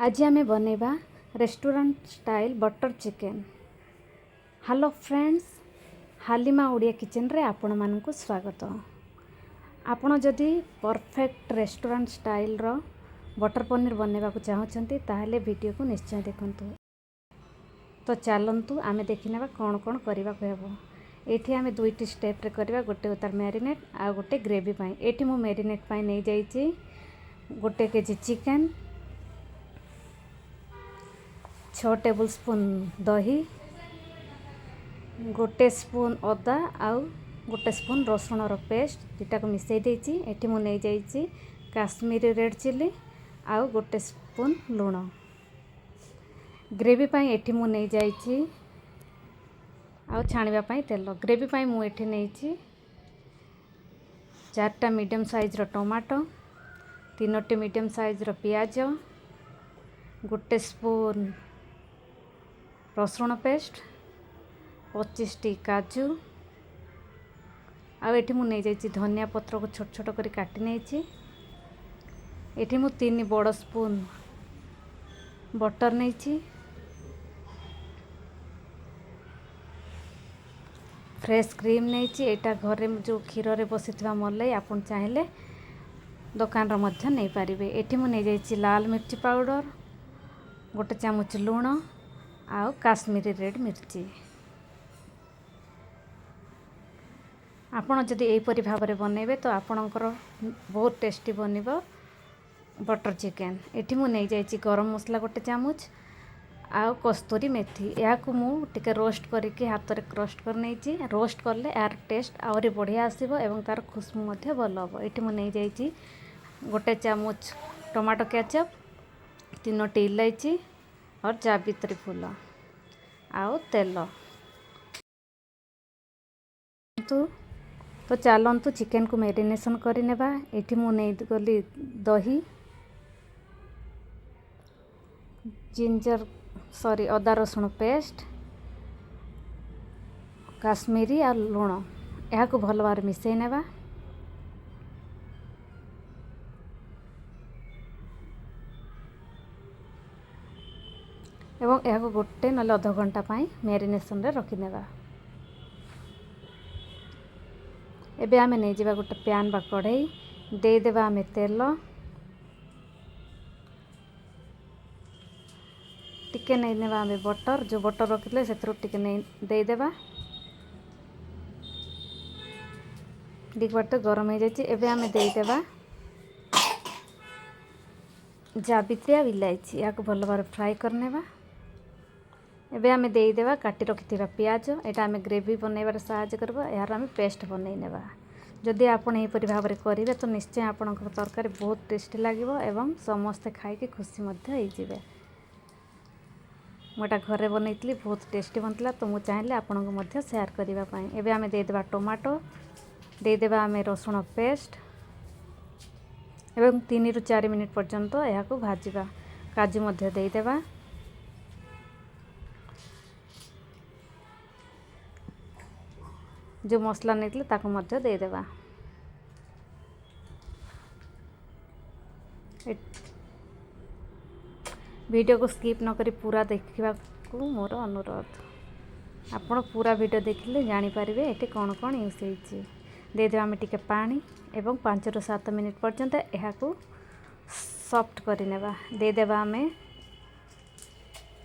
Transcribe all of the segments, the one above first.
आज आम बनैबा restaurant style butter chicken. Hello friends, Halima Odia kitchen रे आपण मानकु स्वागत। आपण जदि परफेक्ट रेस्टोरेंट स्टाइल रो बटर पनीर बनैबा को चाहछंती ताहले वीडियो को निश्चय देखंतु। तो चलंतु आमे देखिनेबा कोन कोन करिबा कहबो। एठी आमे दुईटी स्टेप रे करबा, गोटे उतार मैरिनेट आ गोटे ग्रेवी पई। एठी मु मैरिनेट पई नै जाईची गोटे केजी चिकन, 6 टेबल स्पून दही, गोटे स्पून अदा आउ गोटे स्पून रसुण रो पेस्ट दुटा को मिसई देची। एठी मु नै जाईची काश्मीरी रेड चिली आउ गोटे स्पून लूण। ग्रेवी पई एठी मु नै जाईची आउ छाणिबा पई तेल। ग्रेवी पई मु एठी नैची 4टा मीडियम साइज रो टमाटो, 3टी मीडियम साइज रो प्याज, गोटे स्पून रसुण पेस्ट, 25टी काजू आउ एठी मु नै जाईची धनिया पत्र को छोट छोट करी काटी नैची। एठी मु 3 बड़ स्पून बटर नैची, फ्रेश क्रीम नैची। एटा घरे जो क्षीर रे बसिथिबा मलाई आपण चाहिले दुकान रो मध्य नै पारिबे। एठी मु नै जाईची लाल मिर्ची पाउडर, गोटे चामच लूण आउ काश्मीरी रेड मिर्ची। आपण जदि एपरि भाबरे बनैबे तो आपणकर बहुत टेस्टी बनिबो बटर चिकेन। एठी मु नै जाईची गरम मसला गोटे चामच आउ कस्तूरी मेथी। या को मु टिके रोस्ट करके हाथ रे क्रस्ट कर नैची। रोस्ट करले यार टेस्ट आउरी बढ़िया आसीबो एवं तार खुशबू मध्ये भल हबो। एठी मु नै जाईची गोटे चामच टमाटो केचप, 3टी इलायची और जावित्री फूल आउ तेल। तो चलंतु चिकेन को मैरिनेशन करि नेबा। एठी मु नै गली दही, अदा रसुण पेस्ट, काश्मीरी आ लूण या को भल भार मिसई नेबा। एवं यह गोटे ना अध घंटा पाई मैरिनेशन रे रखी नेबा। एबे आमे नै जिबा गोटे पैन बा कढ़ाई, दे देबा आमे तेल, टिके नै नेबा आमे बटर, जो बटर रखिले सेथरो टिके नै दे देबा। दिख बाटे गरम हो जायछि। एबे आमे दे देबा जावित्री आ इलायची, या को भल भार फ्राई कर नेबा। एबे आमे दे देबा काटी रखिथिबा प्याज। एटा आमे ग्रेवी बनैबार सहायता करबो, यार आमे पेस्ट बनै नेबा। जदि आपण एही परि भाबरे करिवे तो निश्चय आपणकर तरकारी बहुत टेस्टी लागिबो एवं समस्त खाइ के खुशी मध्ये होई जिवे। मोटा घरे बनैतली बहुत टेस्टी बनतला, तो मु चाहिले आपणको मध्ये शेयर करिबा पई। एबे आमे दे देबा टमाटो, दे देबा आमे रसुण पेस्ट एवं 3 रु 4 मिनिट पर्यंत या को भाजिबा। काजू मध्ये दे देबा। जो मसला नैतले ताको मध्ये दे देबा। वीडियो को स्किप न करी पूरा देखिबा को मोर अनुरोध। आपण पूरा वीडियो देखिले जानि पारिबे एटे कोन कोन यूज होईची। दे देबा आमे टिके पानी एवं 5 रु 7 मिनिट पर्यंत एहा को सॉफ्ट करि नेबा। दे देबा आमे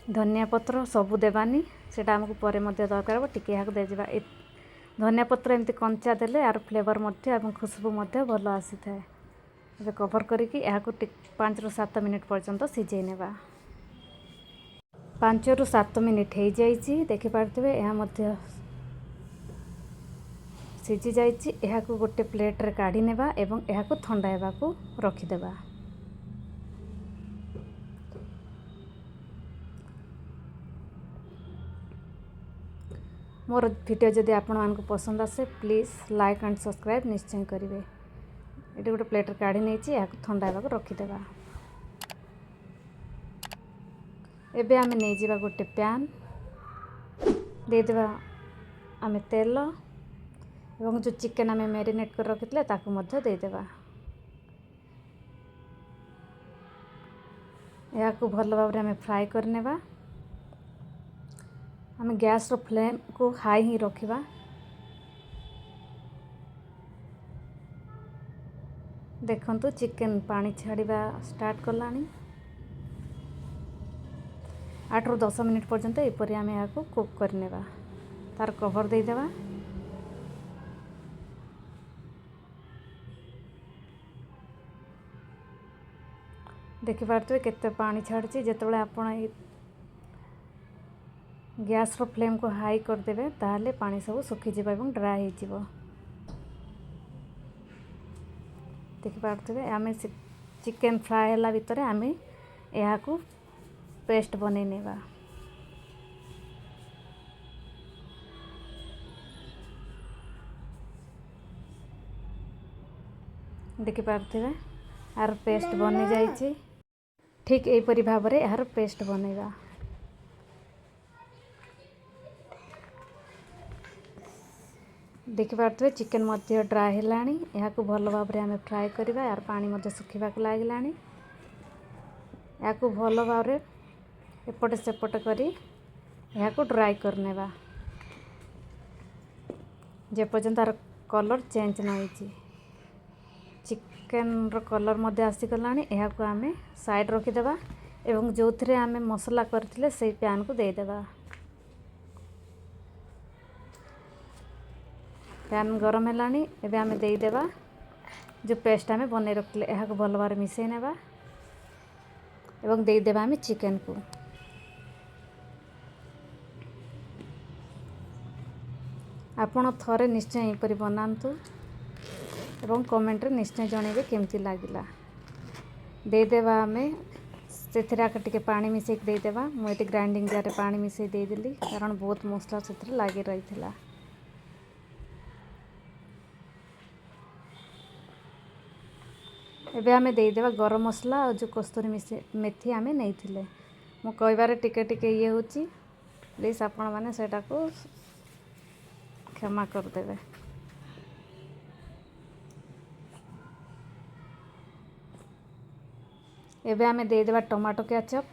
धनिया पत्र सबु देबानी, सेटा हमकु परे मध्ये दरकार हो। टिके एहा को दे देबा। धनिया पत्र एमती कंचा देले यार फ्लेवर मध्ये एवं खुशबू मध्ये भल आसी थाए। एबे कवर करिकी एहा को 5 रु 7 मिनिट पर्यंत सिझै नेबा। 5 रु 7 मिनिट हो जाइए, देखि पारथिबे यह मध्य सिझी जाइए। यह को गोटे प्लेट रे काढ़ी नेबा एवं यह को ठंडा हेबा को रखी देबा। मोर वीडियो जदि आपण मानकु पसंद आसे प्लीज लाइक एंड सब्सक्राइब निश्चय करिवे। एटी गोटे प्लेट रे काढ़ी नैची, यह को ठंडा हेबा को रखी देबा। एबे आमे नै जिबा गोटे पैन, दे देबा आमे तेल एवं जो चिकेन आमे मैरिनेट कर रखितले ताको मध्ये दे देबा। या भल भाव में फ्राए करनेबा। आम गैस रो फ्लेम को हाई ही रखिबा। देखंतु चिकेन पानी छाड़िबा स्टार्ट कलानी। 8 ରୁ 10 मिनिट पर्यंत एपरी आम या कुक करनेबा। तार कवर दे देबा। देखि पारते केते पानी छाड़ी। जेतबेले आपण गैस रो फ्लेम को हाई कर देबे ताहले पानी सब सुखी जिबा एवं ड्राई हो जिवो। देखि पारते आमे चिकेन फ्राए हला भितरे आमे या पेस्ट बनै नेबा। देखि पारते यार पेस्ट बनी जाइए। ठीक एपरी भाव में यार पेस्ट बनैबा। देखि पारते चिकेन मध्य ड्राई हेलानी। या भल भाव में आम फ्राए करवा। यार पानी मध्य सुखा लगिलानी। या भल भाव में एपटे सेपट करी या ड्राई करनेबा जे पर्यंत तार कलर चेंज न होइछि। चिकेन रो कलर मध्य आसीगलानी। या आम साइड रखिदेबा एवं जो थे आम मसला करथिले से पैन को देदेबा। पैन गरम हेलानी। एबे आम देदेबा जो पेस्ट आम बनै रखिले या भल भाव मिसई नेबा एवं देदेबा आम चिकेन को। आपण थरे निश्चय यहीपरि बनातु एवं कमेंट रे निश्चय जणेबे केमती लागिला। देदेबा आमे सेथिरा टिके पानी मिसई देदेबा। मुझे ग्राइंडिंग जार रे पानी मिसई देदेली कारण बहुत मसला सेथिरे लागी रहिथिला। एबे आमे देदेबा गरम मसला और जो कस्तूरी मेथी आमे नैथिले। मु कहबारे टिके टिके ये होची। प्लीज आपण माने सेटा को क्षमा कर देबे। एबे आमे देदेबा टमाटो केचप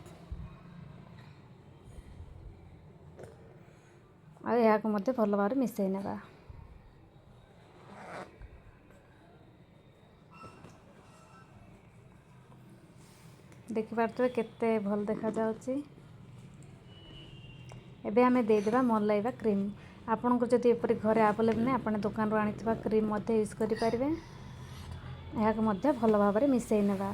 आ या को मते भल भाव मिसई नेबा। देखि पारते केते भल देखा जाउची। एबे आमे देदेबा मलाइबा क्रीम। आपन को जदि एपरि घरे अवेलेबल नै आपण दुकान रो आनिथिबा क्रीम मते यूज करि पारिबे। या को मते भल भाव में मिसई नेबा।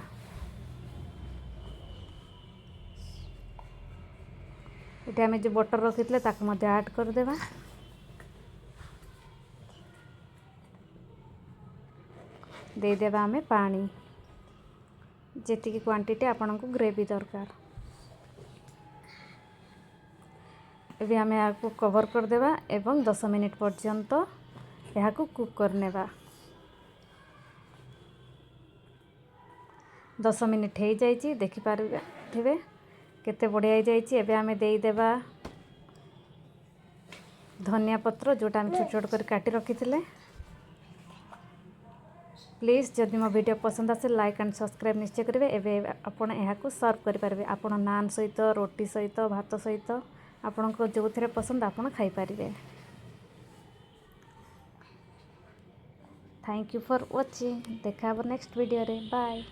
एटा आमे जो बटर रखितले ताको मते ऐड कर देबा। दे देबा आमे पानी जेतिकी क्वांटिटी आपन को ग्रेवी दरकार। एबे आमे या को कवर कर देबा एवं 10 मिनिट पर्यंत या को कुक करनेबा। 10 मिनिट हो जाइए। देखि पारे केते बढ़िया हो जाइए। एबे आमे देई देबा धनिया पत्र जोटा आमे छोट छोट कर काटी रखी थिले। प्लीज जदि मो वीडियो पसंद आसे लाइक एंड सब्सक्राइब निश्चय करेंगे। एबे आपण या को सर्व करि पारबे। आपण नान सहित रोटी सहित भात सहित आपण को जो थे पसंद आपण खाई पारिबे। Thank you for watching. देखा नेक्स्ट वीडियो रे। बाय।